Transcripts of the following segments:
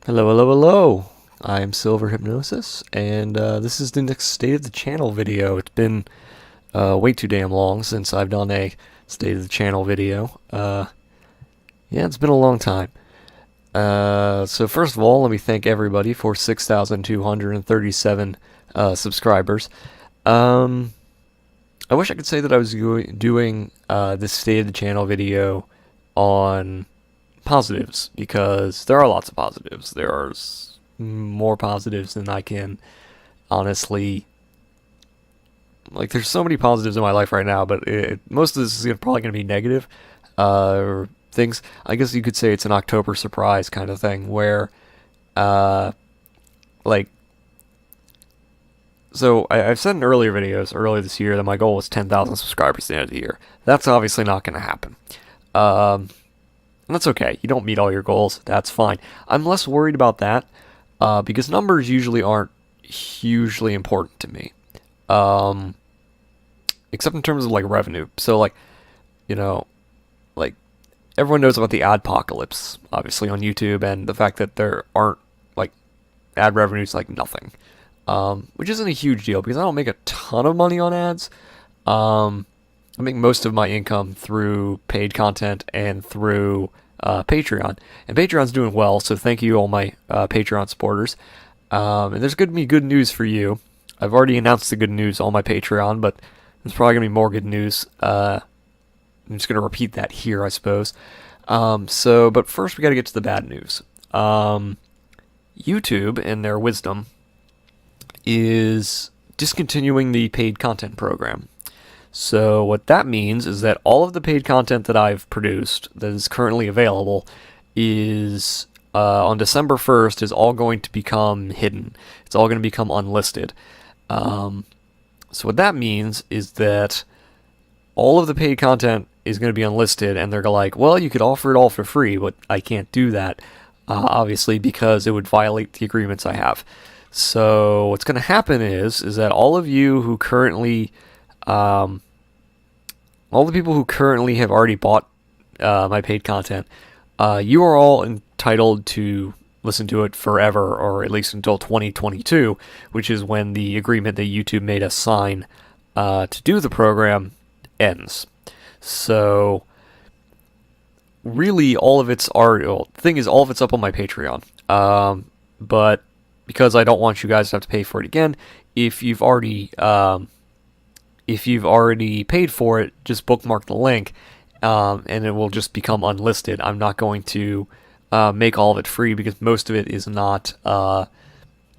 Hello, hello, hello. I'm Silverhypnosis, and this is the next State of the Channel video. It's been way too damn long since I've done a State of the Channel video. Yeah, it's been a long time. So first of all, let me thank everybody for 6,237 subscribers. I wish I could say that I was doing this State of the Channel video on positives, because there are lots of positives. There are more positives than I can honestly, like, there's so many positives in my life right now, but most of this is probably going to be negative things. I guess you could say it's an October surprise kind of thing where uh like so I've said in earlier videos earlier this year that my goal was 10,000 subscribers at the end of the year. That's obviously not going to happen. um And that's okay. You don't meet all your goals. That's fine. I'm less worried about that because numbers usually aren't hugely important to me, um, except in terms of like revenue. So like, you know, like everyone knows about the adpocalypse, obviously on YouTube, and the fact that there aren't like ad revenues like nothing, which isn't a huge deal because I don't make a ton of money on ads. Um, I make most of my income through paid content and through Patreon. And Patreon's doing well, so thank you all my Patreon supporters. And there's going to be good news for you. I've already announced the good news on my Patreon, but there's probably going to be more good news. I'm just going to repeat that here, I suppose. But first we got to get to the bad news. YouTube, in their wisdom, is discontinuing the paid content program. So what that means is that all of the paid content that I've produced that is currently available is on December 1st is all going to become hidden. It's all going to become unlisted. So what that means is that all of the paid content is going to be unlisted, and they're like, well, you could offer it all for free, but I can't do that, obviously, because it would violate the agreements I have. So what's going to happen is that all of you who currently all the people who currently have already bought my paid content, you are all entitled to listen to it forever, or at least until 2022, which is when the agreement that YouTube made us sign to do the program ends. So really, all of it's already. Well, the thing is, all of it's up on my Patreon. But because I don't want you guys to have to pay for it again, if you've already paid for it, just bookmark the link, and it will just become unlisted. I'm not going to make all of it free because most of it is not.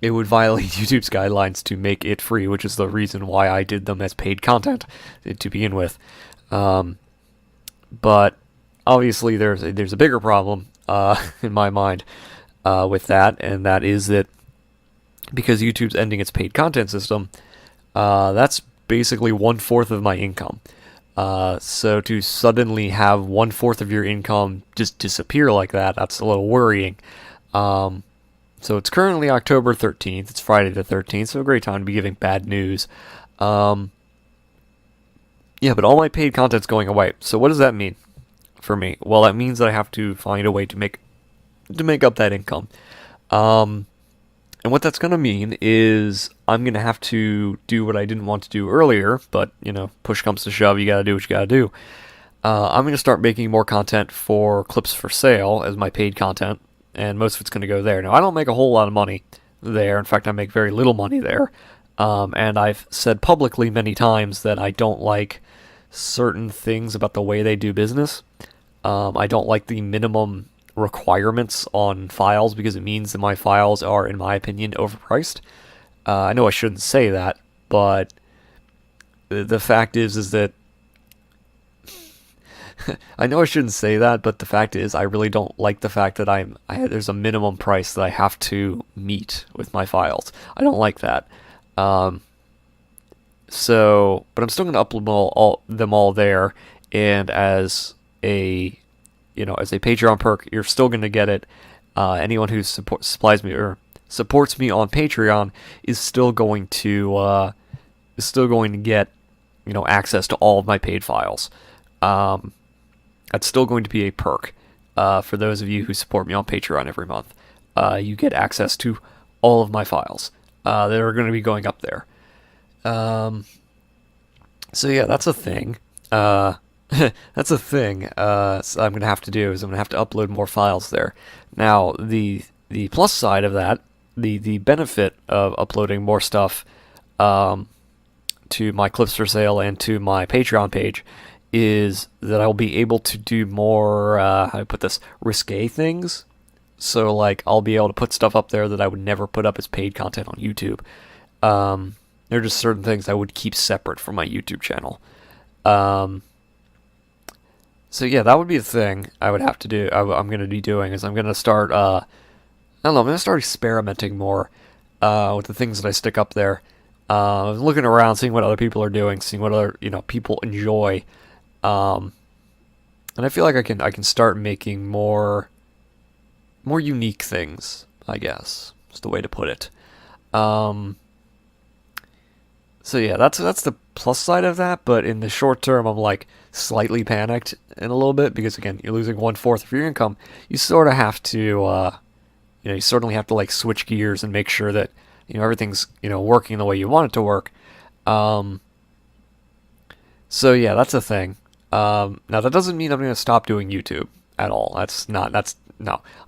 It would violate YouTube's guidelines to make it free, which is the reason why I did them as paid content to begin with. But obviously, there's a bigger problem in my mind with that, and that is that because YouTube's ending its paid content system, that's basically 1/4 of my income. So to suddenly have 1/4 of your income just disappear like that, that's a little worrying. So it's currently October 13th. It's Friday the 13th, so a great time to be giving bad news. Yeah, but all my paid content's going away. So what does that mean for me? Well, that means that I have to find a way to make up that income. And what that's going to mean is I'm going to have to do what I didn't want to do earlier, but, push comes to shove, you got to do what you got to do. I'm going to start making more content for Clips for Sale as my paid content, and most of it's going to go there. Now, I don't make a whole lot of money there. In fact, I make very little money there. And I've said publicly many times that I don't like certain things about the way they do business. I don't like the minimum requirements on files because it means that my files are, in my opinion, overpriced. I know I shouldn't say that, but the fact is that I know I shouldn't say that, but the fact is I really don't like the fact that there's a minimum price that I have to meet with my files. I don't like that. But I'm still going to upload them all there, and as a Patreon perk, you're still going to get it. Anyone who supplies me or supports me on Patreon is still going to get access to all of my paid files. That's still going to be a perk for those of you who support me on Patreon every month. you get access to all of my files that are going to be going up there. So yeah, that's a thing. That's a thing. So I'm gonna have to do is I'm gonna have to upload more files there. Now the plus side of that, the benefit of uploading more stuff to my clips for sale and to my Patreon page is that I'll be able to do more how do I put this, risque things. So like I'll be able to put stuff up there that I would never put up as paid content on YouTube. There are just certain things I would keep separate from my YouTube channel. So yeah, that would be a thing I would have to do. I'm going to be doing is I'm going to start. I don't know. I'm going to start experimenting more with the things that I stick up there. Looking around, seeing what other people are doing, seeing what other people enjoy, and I feel like I can start making more unique things. I guess is the way to put it. So yeah, that's the plus side of that. But in the short term, I'm like slightly panicked in a little bit because again, you're losing 1/4 of your income. You sort of have to, you certainly have to like switch gears and make sure that everything's working the way you want it to work. So yeah, that's a thing. Now that doesn't mean I'm going to stop doing YouTube at all. No.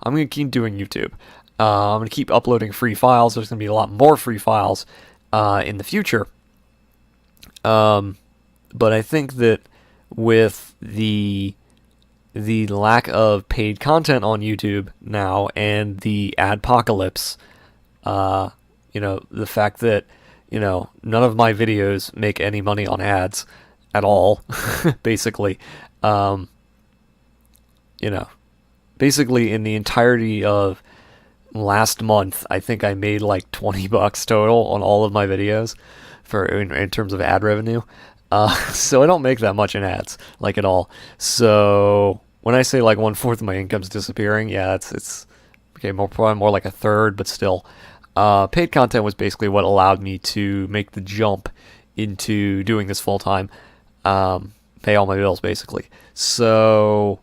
I'm going to keep doing YouTube. I'm going to keep uploading free files. There's going to be a lot more free files in the future. But I think that with the lack of paid content on YouTube now and the adpocalypse, the fact that none of my videos make any money on ads at all, basically, basically in the entirety of last month, I think I made like $20 total on all of my videos in terms of ad revenue. So I don't make that much in ads, like at all. So when I say like 1/4 of my income's disappearing, yeah, it's okay, probably more like a third, but still. Paid content was basically what allowed me to make the jump into doing this full time, pay all my bills basically. So,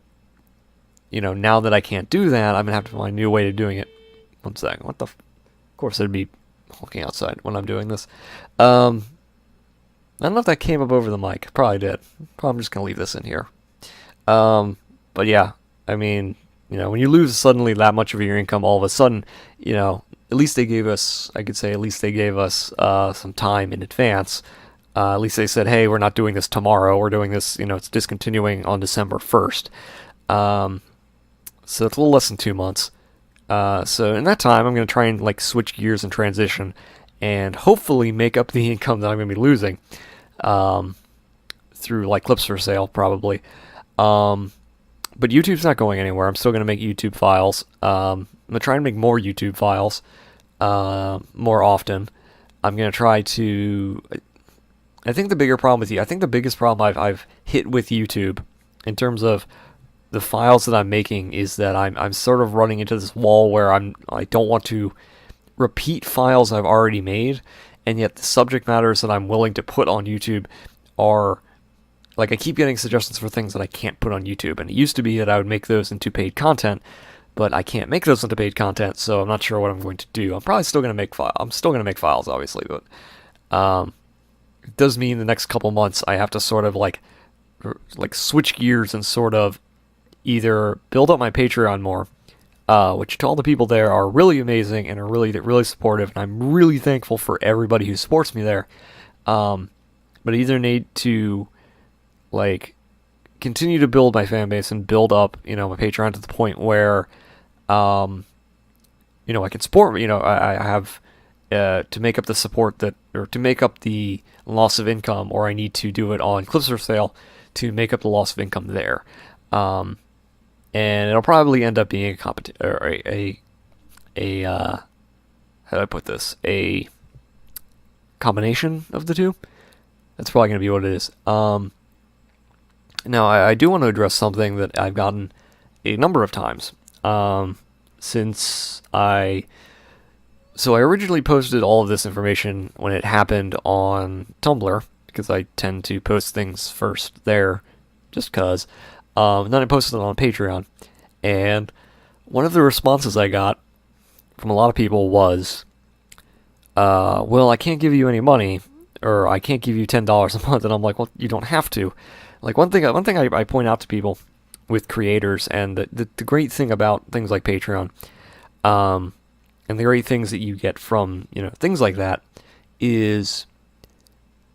now that I can't do that, I'm gonna have to find a new way to doing it. One second, of course it'd be walking outside when I'm doing this. I don't know if that came up over the mic. Probably did. Probably I'm just gonna leave this in here. But yeah, I mean, when you lose suddenly that much of your income all of a sudden, at least they gave us, I could say, some time in advance. At least they said, hey, we're not doing this tomorrow. We're doing this, it's discontinuing on December 1st. So it's a little less than 2 months. So in that time, I'm going to try and like switch gears and transition and hopefully make up the income that I'm going to be losing through like clips for sale, probably. But YouTube's not going anywhere. I'm still going to make YouTube files. I'm going to try and make more YouTube files more often. I'm going to try to... I think the biggest problem I've hit with YouTube in terms of the files that I'm making is that I'm sort of running into this wall where I don't want to repeat files I've already made, and yet the subject matters that I'm willing to put on YouTube are... Like, I keep getting suggestions for things that I can't put on YouTube, and it used to be that I would make those into paid content, but I can't make those into paid content, so I'm not sure what I'm going to do. I'm probably still going to make files, obviously, but it does mean the next couple months I have to sort of like switch gears and sort of either build up my Patreon more, which to all the people there are really amazing and are really supportive, and I'm really thankful for everybody who supports me there. But I either need to like continue to build my fan base and build up, my Patreon to the point where, I can support, I have to make up the support or to make up the loss of income, or I need to do it on clips for sale to make up the loss of income there. And it'll probably end up being how do I put this? A combination of the two. That's probably going to be what it is. Now, I do want to address something that I've gotten a number of times since So I originally posted all of this information when it happened on Tumblr, because I tend to post things first there, just because. Then I posted it on Patreon, and one of the responses I got from a lot of people was, well, I can't give you any money, or I can't give you $10 a month, and I'm like, well, you don't have to. Like one thing I point out to people with creators, and the great thing about things like Patreon, and the great things that you get from things like that is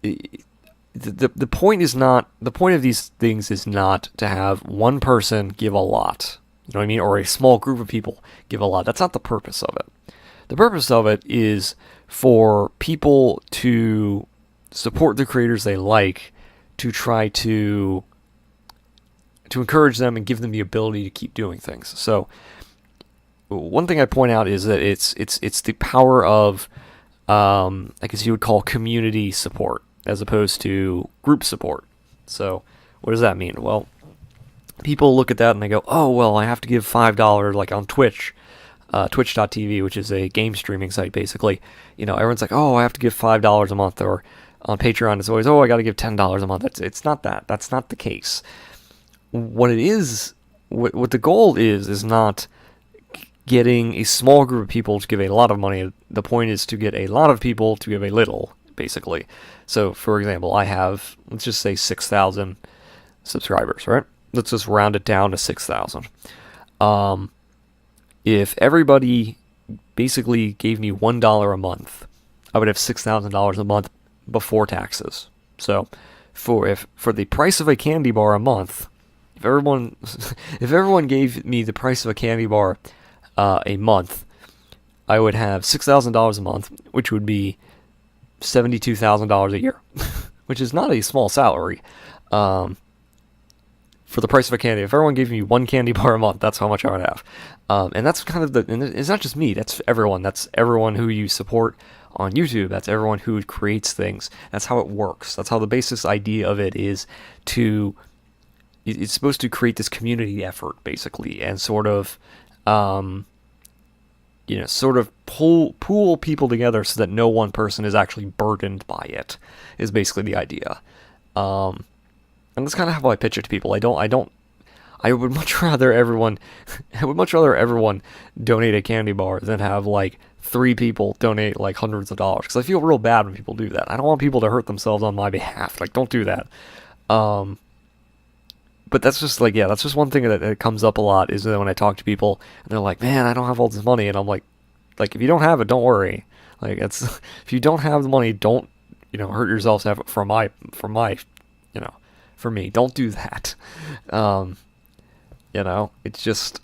the point is not the point of these things is not to have one person give a lot, you know what I mean, or a small group of people give a lot. That's not the purpose of it. The purpose of it is for people to support the creators they like, to try to encourage them and give them the ability to keep doing things. So one thing I point out is that it's the power of I guess you would call community support as opposed to group support. So what does that mean? Well, people look at that and they go, oh, well, I have to give $5 like on Twitch, twitch.tv, which is a game streaming site basically. Everyone's like, oh, I have to give $5 a month, or on Patreon it's always, oh, I got to give $10 a month. It's not that. That's not the case. What it is, what the goal is not getting a small group of people to give a lot of money. The point is to get a lot of people to give a little, basically. So, for example, I have, let's just say 6,000 subscribers, right? Let's just round it down to 6,000. If everybody basically gave me $1 a month, I would have $6,000 a month before taxes. So, for the price of a candy bar a month, if everyone gave me the price of a candy bar a month, I would have $6,000 a month, which would be $72,000 a year, which is not a small salary for the price of a candy. If everyone gave me one candy bar a month, that's how much I would have. And that's kind of and it's not just me, that's everyone. That's everyone who you support on YouTube. That's everyone who creates things. That's how it works. That's how the basic idea of it is it's supposed to create this community effort, basically, and sort of pool people together so that no one person is actually burdened by it, is basically the idea. And that's kind of how I pitch it to people. I would much rather everyone donate a candy bar than have like 3 people donate like hundreds of dollars, because I feel real bad when people do that. I don't want people to hurt themselves on my behalf. Like, don't do that. But that's just like, that's just one thing that comes up a lot, is that when I talk to people and they're like, man, I don't have all this money, and I'm like, if you don't have it, don't worry. Like, if you don't have the money, don't, hurt yourself to have it for me. Don't do that. It's just,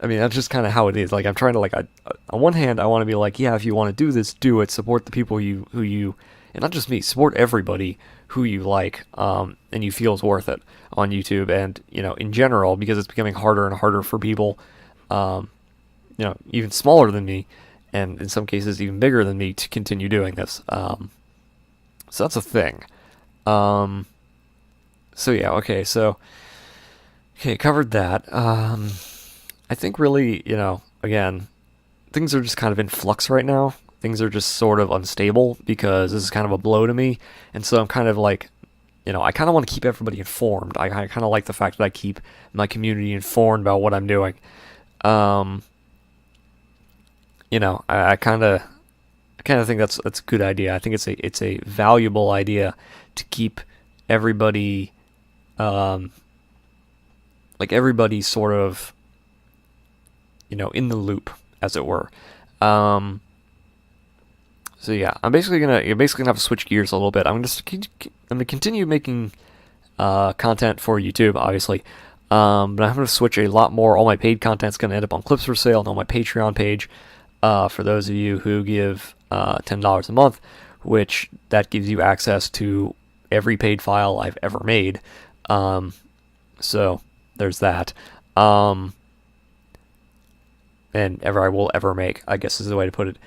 I mean, that's just kind of how it is. Like, I'm trying to, on one hand, I want to be like, yeah, if you want to do this, do it. Support the people who you, and not just me, support everybody who you like, and you feel is worth it on YouTube, and, in general, because it's becoming harder and harder for people, even smaller than me, and in some cases even bigger than me, to continue doing this. So that's a thing. Covered that. I think really, again, things are just kind of in flux right now. Things are just sort of unstable because this is kind of a blow to me. And so I'm kind of like, I kind of want to keep everybody informed. I kind of like the fact that I keep my community informed about what I'm doing. I kind of think that's a good idea. I think it's a valuable idea to keep everybody, everybody sort of, in the loop, as it were. So yeah, I'm basically gonna have to switch gears a little bit. I'm gonna continue making content for YouTube, obviously, but I'm gonna switch a lot more. All my paid content's gonna end up on Clips for Sale and on my Patreon page. For those of you who give $10 a month, which that gives you access to every paid file I've ever made. So there's that. And ever I will ever make, I guess is the way to put it.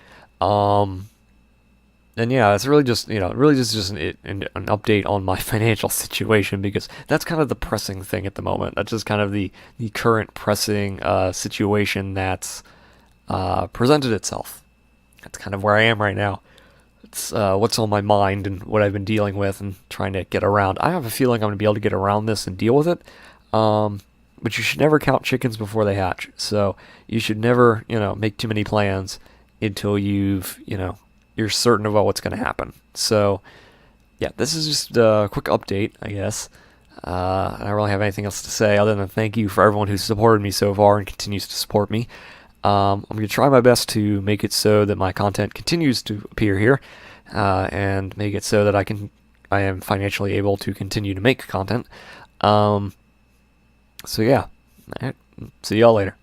And yeah, it's really just, an update on my financial situation, because that's kind of the pressing thing at the moment. That's just kind of the current pressing situation that's presented itself. That's kind of where I am right now. It's what's on my mind and what I've been dealing with and trying to get around. I have a feeling I'm going to be able to get around this and deal with it. but you should never count chickens before they hatch. So you should never, make too many plans until you're certain about what's going to happen. So yeah, this is just a quick update, I guess. I don't really have anything else to say other than thank you for everyone who's supported me so far and continues to support me. I'm going to try my best to make it so that my content continues to appear here, and make it so that I am financially able to continue to make content. So yeah, see y'all later.